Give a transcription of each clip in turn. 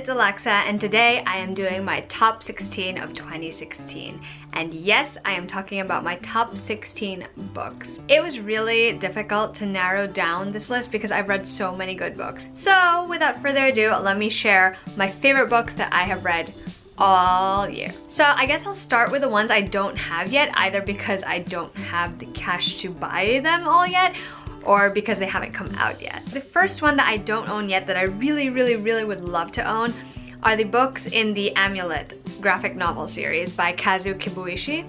it's Alexa, and today I am doing my top 16 of 2016. And yes, I am talking about my top 16 books. It was really difficult to narrow down this list because I've read so many good books. So without further ado, let me share my favorite books that I have read all year. So I guess I'll start with the ones I don't have yet, either because I don't have the cash to buy them all yet, or because they haven't come out yet. The first one that I don't own yet that I really would love to own are the books in the Amulet graphic novel series by Kazu Kibuishi.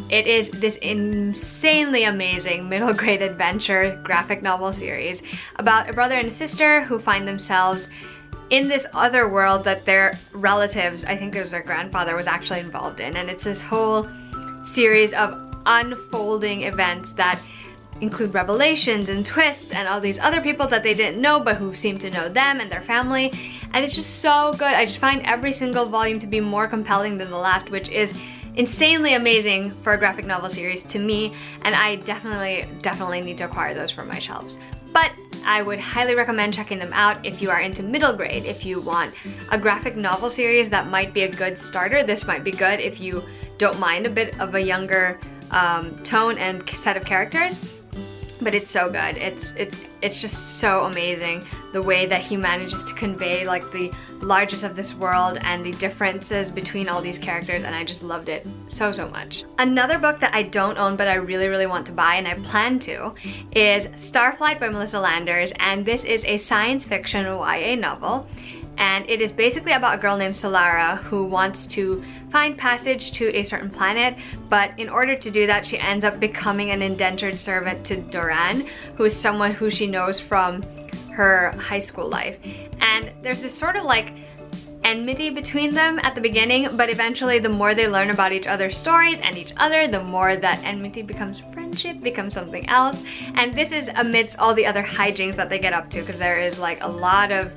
It is this insanely amazing middle grade adventure graphic novel series about a brother and a sister who find themselves in this other world that their relatives, I think it was their grandfather, was actually involved in. And it's this whole series of unfolding events that include revelations and twists and all these other people that they didn't know but who seem to know them and their family. And it's just so good. I just find every single volume to be more compelling than the last, which is insanely amazing for a graphic novel series to me, and I definitely need to acquire those for my shelves. But I would highly recommend checking them out if you are into middle grade. If you want a graphic novel series that might be a good starter, this might be good if you don't mind a bit of a younger tone and set of characters. But it's so good. It's just so amazing the way that he manages to convey like the largest of this world and the differences between all these characters, and I just loved it so much. Another book that I don't own but I really want to buy, and I plan to, is Starflight by Melissa Landers, and this is a science fiction YA novel. And it is basically about a girl named Solara who wants to find passage to a certain planet, but in order to do that, she ends up becoming an indentured servant to Doran, who is someone who she knows from her high school life. And there's this sort of like enmity between them at the beginning, but eventually the more they learn about each other's stories and each other, the more that enmity becomes friendship, becomes something else. And this is amidst all the other hijinks that they get up to, because there is like a lot of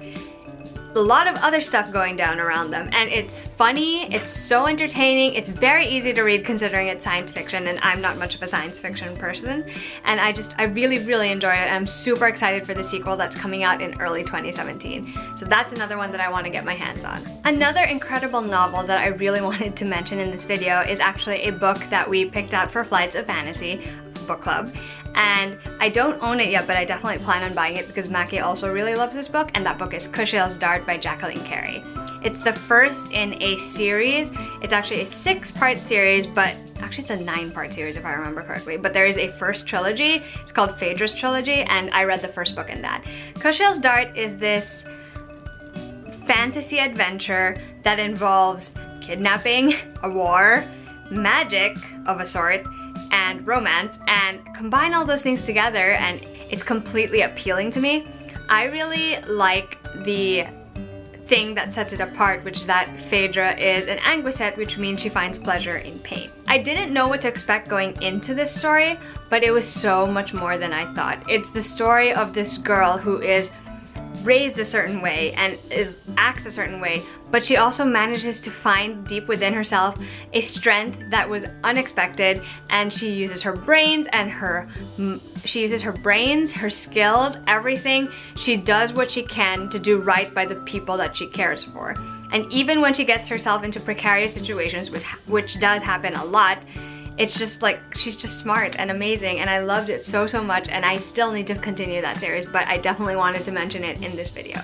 other stuff going down around them, and it's funny, it's so entertaining, it's very easy to read considering it's science fiction, and I'm not much of a science fiction person, and I really enjoy it. I'm super excited for the sequel that's coming out in early 2017. So that's another one that I want to get my hands on. Another incredible novel that I really wanted to mention in this video is actually a book that we picked out for Flights of Fantasy book club. And I don't own it yet, but I definitely plan on buying it because Maki also really loves this book, and that book is Kushiel's Dart by Jacqueline Carey. It's the first in a series. It's actually a 6-part series, but actually it's a 9-part series if I remember correctly. But there is a first trilogy. It's called Phaedra's Trilogy, and I read the first book in that. Kushiel's Dart is this fantasy adventure that involves kidnapping, a war, magic of a sort, and romance, and combine all those things together, and it's completely appealing to me. I really like the thing that sets it apart, which is that Phaedra is an anguisette, which means she finds pleasure in pain. I didn't know what to expect going into this story, but it was so much more than I thought. It's the story of this girl who is raised a certain way and acts a certain way, but she also manages to find deep within herself a strength that was unexpected, and she uses her brains and her skills, everything. She does what she can to do right by the people that she cares for. And even when she gets herself into precarious situations, which does happen a lot, it's just like, she's just smart and amazing, and I loved it so much, and I still need to continue that series, but I definitely wanted to mention it in this video.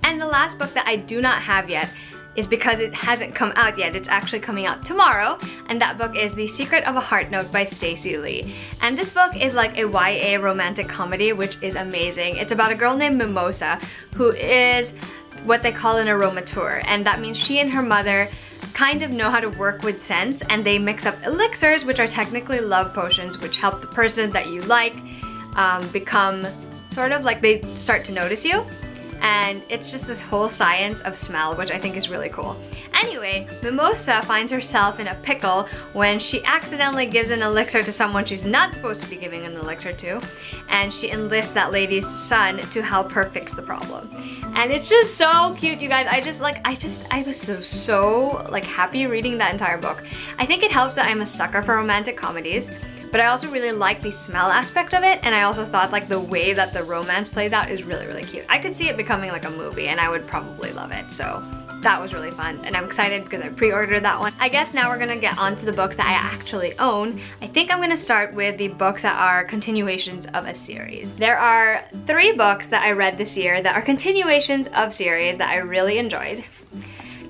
And the last book that I do not have yet is because it hasn't come out yet. It's actually coming out tomorrow, and that book is The Secret of a Heart Note by Stacey Lee. And this book is like a YA romantic comedy, which is amazing. It's about a girl named Mimosa who is what they call an aromateur, and that means she and her mother kind of know how to work with scents, and they mix up elixirs, which are technically love potions, which help the person that you like become sort of like they start to notice you. And it's just this whole science of smell, which I think is really cool. Anyway, Mimosa finds herself in a pickle when she accidentally gives an elixir to someone she's not supposed to be giving an elixir to, and she enlists that lady's son to help her fix the problem. And it's just so cute, you guys. I was so like happy reading that entire book. I think it helps that I'm a sucker for romantic comedies, but I also really like the smell aspect of it, and I also thought like the way that the romance plays out is really, really cute. I could see it becoming like a movie, and I would probably love it, so that was really fun, and I'm excited because I pre-ordered that one. I guess now we're gonna get on to the books that I actually own. I think I'm gonna start with the books that are continuations of a series. There are 3 books that I read this year that are continuations of series that I really enjoyed.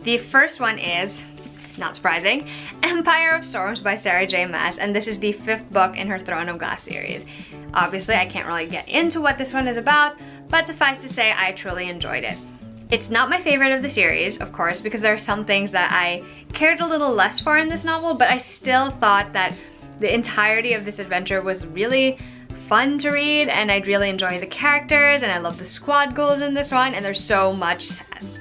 The first one is, not surprising, Empire of Storms by Sarah J Maas, and this is the 5th book in her Throne of Glass series. Obviously, I can't really get into what this one is about, but suffice to say, I truly enjoyed it. It's not my favorite of the series, of course, because there are some things that I cared a little less for in this novel, but I still thought that the entirety of this adventure was really fun to read, and I'd really enjoy the characters, and I love the squad goals in this one, and there's so much sass.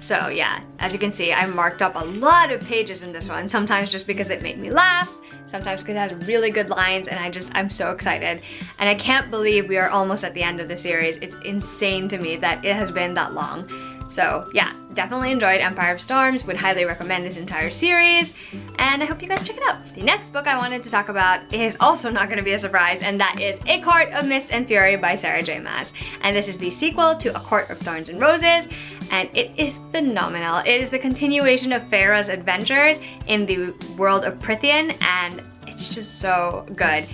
So yeah, as you can see, I marked up a lot of pages in this one, sometimes just because it made me laugh, sometimes because it has really good lines, and I'm so excited. And I can't believe we are almost at the end of the series. It's insane to me that it has been that long. So yeah, definitely enjoyed Empire of Storms, would highly recommend this entire series, and I hope you guys check it out. The next book I wanted to talk about is also not gonna be a surprise, and that is A Court of Mist and Fury by Sarah J Maas. And this is the sequel to A Court of Thorns and Roses, and it is phenomenal. It is the continuation of Feyre's adventures in the world of Prythian, and it's just so good.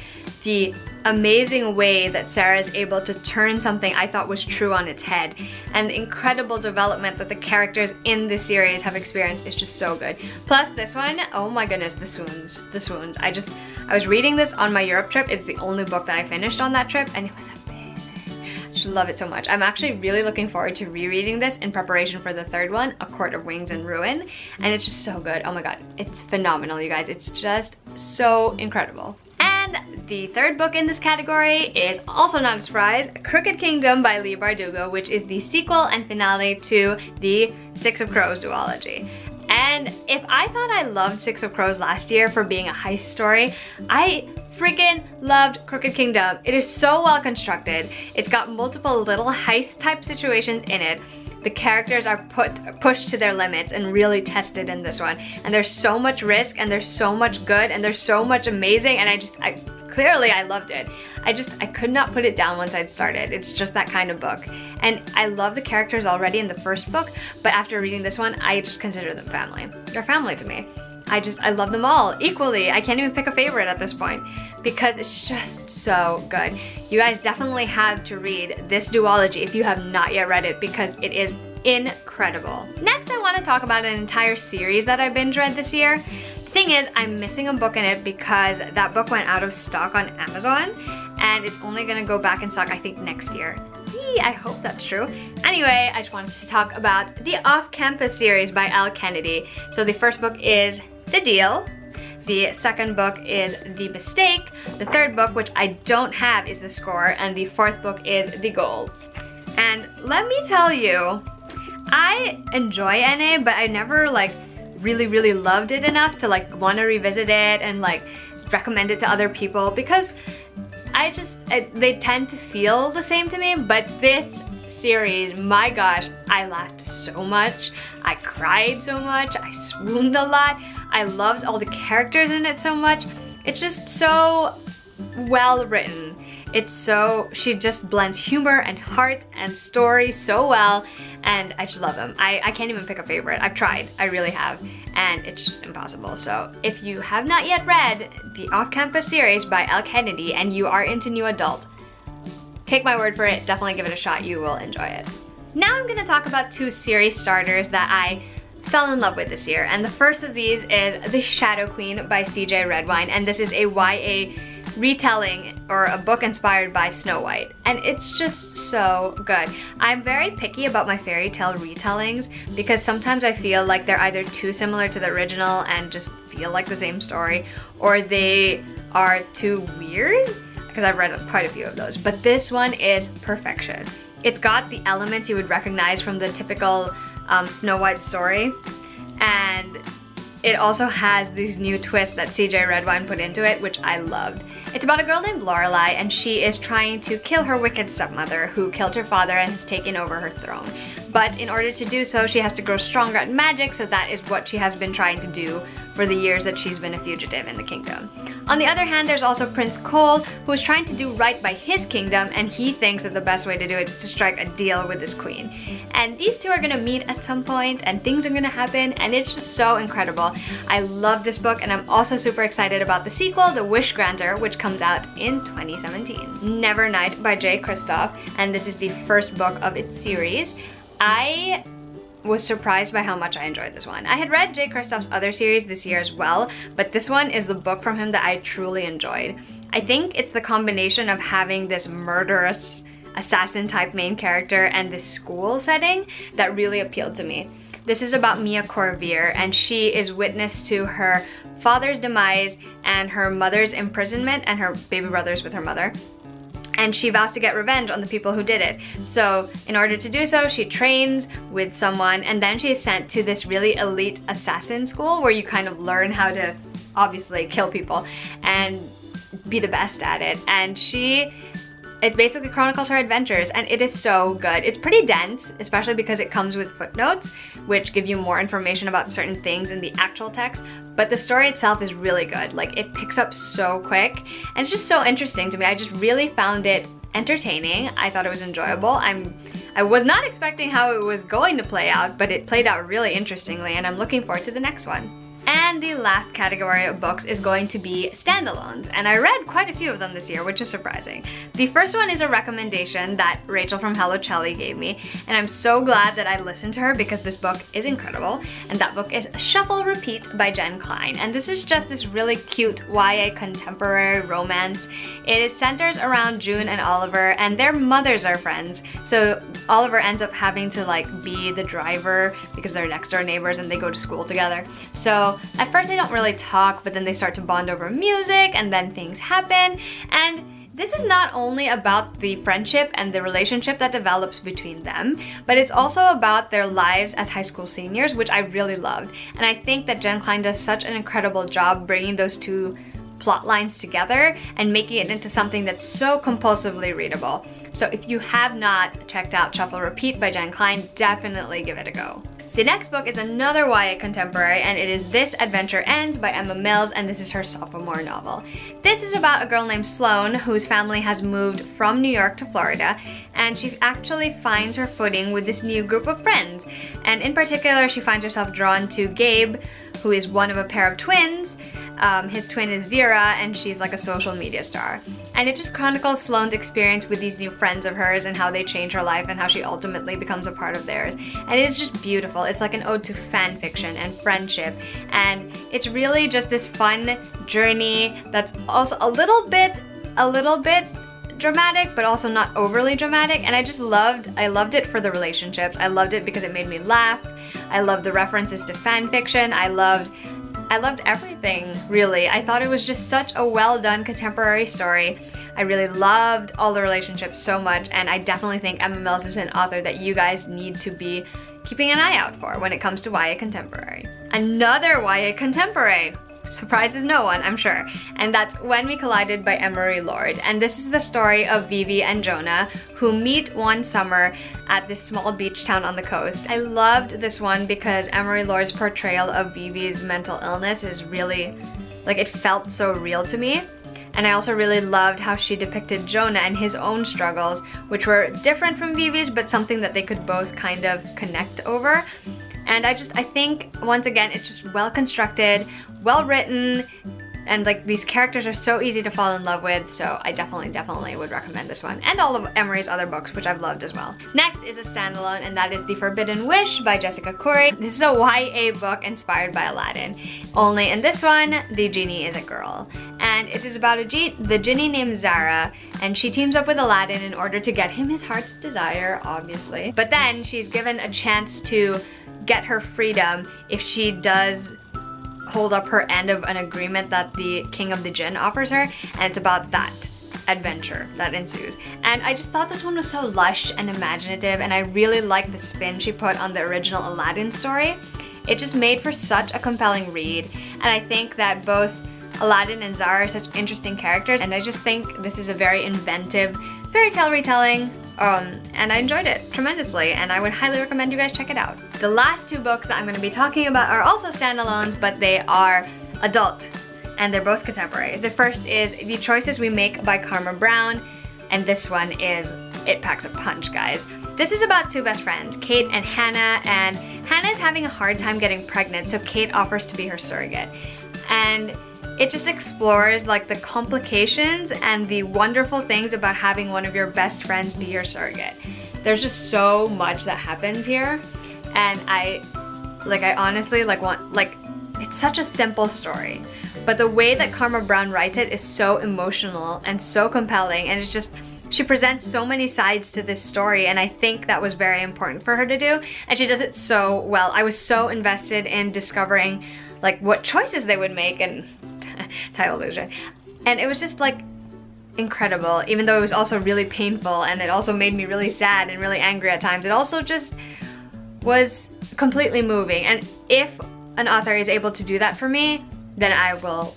The amazing way that Sarah is able to turn something I thought was true on its head, and the incredible development that the characters in this series have experienced is just so good. Plus this one, oh my goodness, the swoons. I was reading this on my Europe trip. It's the only book that I finished on that trip, and it was amazing. I just love it so much. I'm actually really looking forward to rereading this in preparation for the 3rd one, A Court of Wings and Ruin, and it's just so good. Oh my god, it's phenomenal, you guys. It's just so incredible. And the 3rd book in this category is also not a surprise, Crooked Kingdom by Leigh Bardugo, which is the sequel and finale to the Six of Crows duology. And if I thought I loved Six of Crows last year for being a heist story, I freaking loved Crooked Kingdom. It is so well constructed. It's got multiple little heist type situations in it. The characters are pushed to their limits and really tested in this one. And there's so much risk, and there's so much good, and there's so much amazing, and clearly I loved it. I could not put it down once I'd started. It's just that kind of book. And I love the characters already in the 1st book, but after reading this one, I just consider them family. They're family to me. I love them all equally. I can't even pick a favorite at this point because it's just so good. You guys definitely have to read this duology if you have not yet read it because it is incredible. Next, I want to talk about an entire series that I binge read this year. The thing is, I'm missing a book in it because that book went out of stock on Amazon, and it's only gonna go back in stock, I think, next year. I hope that's true. Anyway, I just wanted to talk about the Off-Campus series by Elle Kennedy. So the 1st book is The Deal. The 2nd book is The Mistake. The 3rd book, which I don't have, is The Score. And the 4th book is The Goal. And let me tell you, I enjoy NA, but I never really loved it enough to want to revisit it and recommend it to other people because they tend to feel the same to me. But this series, my gosh, I laughed so much, I cried so much, I swooned a lot, I loved all the characters in it so much. It's just so well written. She just blends humor and heart and story so well, and I just love them. I can't even pick a favorite. I've tried, I really have, and it's just impossible. So if you have not yet read the Off-Campus series by Elle Kennedy and you are into new adult, take my word for it, definitely give it a shot, you will enjoy it. Now I'm gonna talk about 2 series starters that I fell in love with this year, and the first of these is The Shadow Queen by CJ Redwine, and this is a YA retelling or a book inspired by Snow White, and it's just so good. I'm very picky about my fairy tale retellings because sometimes I feel like they're either too similar to the original and just feel like the same story, or they are too weird because I've read quite a few of those, but this one is perfection. It's got the elements you would recognize from the typical Snow White story, and it also has these new twists that CJ Redwine put into it, which I loved. It's about a girl named Lorelai, and she is trying to kill her wicked stepmother who killed her father and has taken over her throne. But in order to do so, she has to grow stronger at magic, so that is what she has been trying to do for the years that she's been a fugitive in the kingdom. On the other hand, there's also Prince Cole, who is trying to do right by his kingdom, and he thinks that the best way to do it is to strike a deal with his queen. And these two are gonna meet at some point, and things are gonna happen, and it's just so incredible. I love this book, and I'm also super excited about the sequel, The Wish Granter, which comes out in 2017. Nevernight by J. Kristoff, and this is the first book of its series. I was surprised by how much I enjoyed this one. I had read J. Kristoff's other series this year as well, but this one is the book from him that I truly enjoyed. I think it's the combination of having this murderous assassin type main character and this school setting that really appealed to me. This is about Mia Corvier, and she is witness to her father's demise and her mother's imprisonment, and her baby brother's with her mother. And she vows to get revenge on the people who did it. So in order to do so, she trains with someone, and then she is sent to this really elite assassin school where you kind of learn how to obviously kill people and be the best at it. And it basically chronicles her adventures, and it is so good. It's pretty dense, especially because it comes with footnotes, which give you more information about certain things in the actual text, but the story itself is really good. Like, it picks up so quick, and it's just so interesting to me. I just really found it entertaining. I thought it was enjoyable. I was not expecting how it was going to play out, but it played out really interestingly, and I'm looking forward to the next one. And the last category of books is going to be standalones, and I read quite a few of them this year, which is surprising. The first one is a recommendation that Rachel from Hello Chelly gave me, and I'm so glad that I listened to her because this book is incredible, and that book is Shuffle Repeat by Jen Klein. And this is just this really cute YA contemporary romance. It centers around June and Oliver, and their mothers are friends, so Oliver ends up having to like be the driver because they're next door neighbors and they go to school together. So at first they don't really talk, but then they start to bond over music, and then things happen. And this is not only about the friendship and the relationship that develops between them, but it's also about their lives as high school seniors, which I really loved. And I think that Jen Klein does such an incredible job bringing those two plot lines together and making it into something that's so compulsively readable. So if you have not checked out Shuffle Repeat by Jen Klein, definitely give it a go. The next book is another YA contemporary, and it is This Adventure Ends by Emma Mills, and this is her sophomore novel. This is about a girl named Sloane whose family has moved from New York to Florida, and she actually finds her footing with this new group of friends. And in particular, she finds herself drawn to Gabe, who is one of a pair of twins. His twin is Vera, and she's like a social media star. And it just chronicles Sloane's experience with these new friends of hers and how they change her life and how she ultimately becomes a part of theirs. And it's just beautiful. It's like an ode to fan fiction and friendship. And it's really just this fun journey that's also a little bit dramatic, but also not overly dramatic. And I loved it for the relationships. I loved it because it made me laugh. I loved the references to fan fiction. I loved everything, really. I thought it was just such a well-done contemporary story. I really loved all the relationships so much, and I definitely think Emma Mills is an author that you guys need to be keeping an eye out for when it comes to YA contemporary. Another YA contemporary surprises no one, I'm sure, and that's When We Collided by Emery Lord. And this is the story of Vivi and Jonah, who meet one summer at this small beach town on the coast. I loved this one because Emery Lord's portrayal of Vivi's mental illness is really, like, it felt so real to me. And I also really loved how she depicted Jonah and his own struggles, which were different from Vivi's, but something that they could both kind of connect over. And I think, once again, it's just well constructed, well written, and like these characters are so easy to fall in love with, so I definitely would recommend this one. And all of Emery's other books, which I've loved as well. Next is a standalone, and that is The Forbidden Wish by Jessica Khoury. This is a YA book inspired by Aladdin. Only in this one, the genie is a girl. And it is about the genie named Zara, and she teams up with Aladdin in order to get him his heart's desire, obviously. But then she's given a chance to get her freedom if she does hold up her end of an agreement that the King of the Jinn offers her, and it's about that adventure that ensues. And I just thought this one was so lush and imaginative, and I really liked the spin she put on the original Aladdin story. It just made for such a compelling read, and I think that both Aladdin and Zara are such interesting characters, and I just think this is a very inventive fairy tale retelling, and I enjoyed it tremendously, and I would highly recommend you guys check it out. The last two books that I'm going to be talking about are also standalones, but they are adult, and they're both contemporary. The first is The Choices We Make by Karma Brown, and this one is It Packs a Punch, guys. This is about two best friends, Kate and Hannah is having a hard time getting pregnant, so Kate offers to be her surrogate. And it just explores like the complications and the wonderful things about having one of your best friends be your surrogate. There's just so much that happens here, and I honestly it's such a simple story, but the way that Karma Brown writes it is so emotional and so compelling, and it's just, she presents so many sides to this story, and I think that was very important for her to do, and she does it so well. I was so invested in discovering like what choices they would make, and title illusion, and it was just like incredible, even though it was also really painful, and it also made me really sad and really angry at times. It also just was completely moving, and if an author is able to do that for me, then I will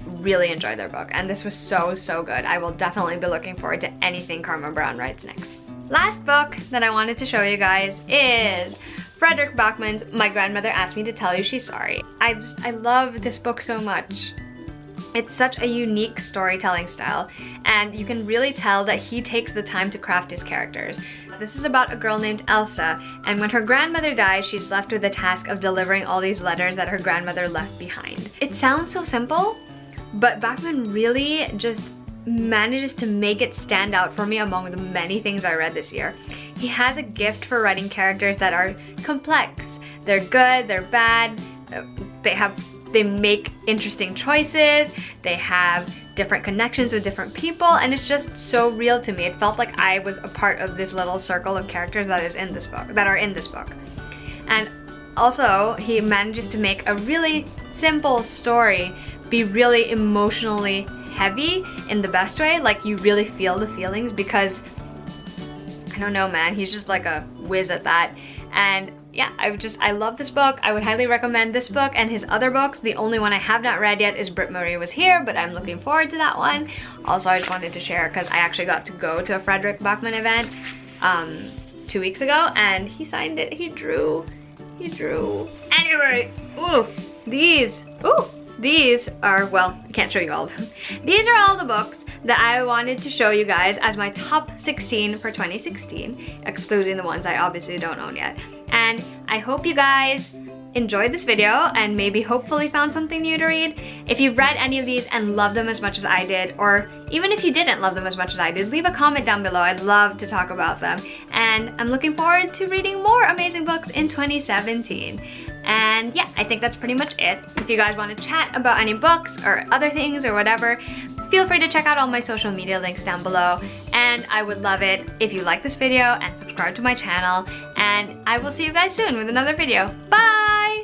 really enjoy their book, and this was so good. I will definitely be looking forward to anything Karma Brown writes next. Last book that I wanted to show you guys is Fredrik Backman's My Grandmother Asked Me to Tell You She's Sorry. I love this book so much. It's such a unique storytelling style, and you can really tell that he takes the time to craft his characters. This is about a girl named Elsa, and when her grandmother dies, she's left with the task of delivering all these letters that her grandmother left behind. It sounds so simple, but Backman really just manages to make it stand out for me among the many things I read this year. He has a gift for writing characters that are complex. They're good, they're bad, they make interesting choices, they have different connections with different people, and it's just so real to me. It felt like I was a part of this little circle of characters that are in this book. And also, he manages to make a really simple story be really emotionally heavy in the best way. Like, you really feel the feelings, because I don't know, man, he's just like a whiz at that. And yeah, I love this book. I would highly recommend this book and his other books. The only one I have not read yet is Britt Marie Was Here, but I'm looking forward to that one. Also, I just wanted to share because I actually got to go to a Fredrik Backman event 2 weeks ago, and he signed it. He drew. Anyway, these are, well, I can't show you all of them. These are all the books that I wanted to show you guys as my top 16 for 2016, excluding the ones I obviously don't own yet. And I hope you guys enjoyed this video and maybe hopefully found something new to read. If you've read any of these and loved them as much as I did, or even if you didn't love them as much as I did, leave a comment down below. I'd love to talk about them. And I'm looking forward to reading more amazing books in 2017. And yeah, I think that's pretty much it. If you guys want to chat about any books or other things or whatever, feel free to check out all my social media links down below. And I would love it if you like this video and subscribe to my channel. And I will see you guys soon with another video. Bye!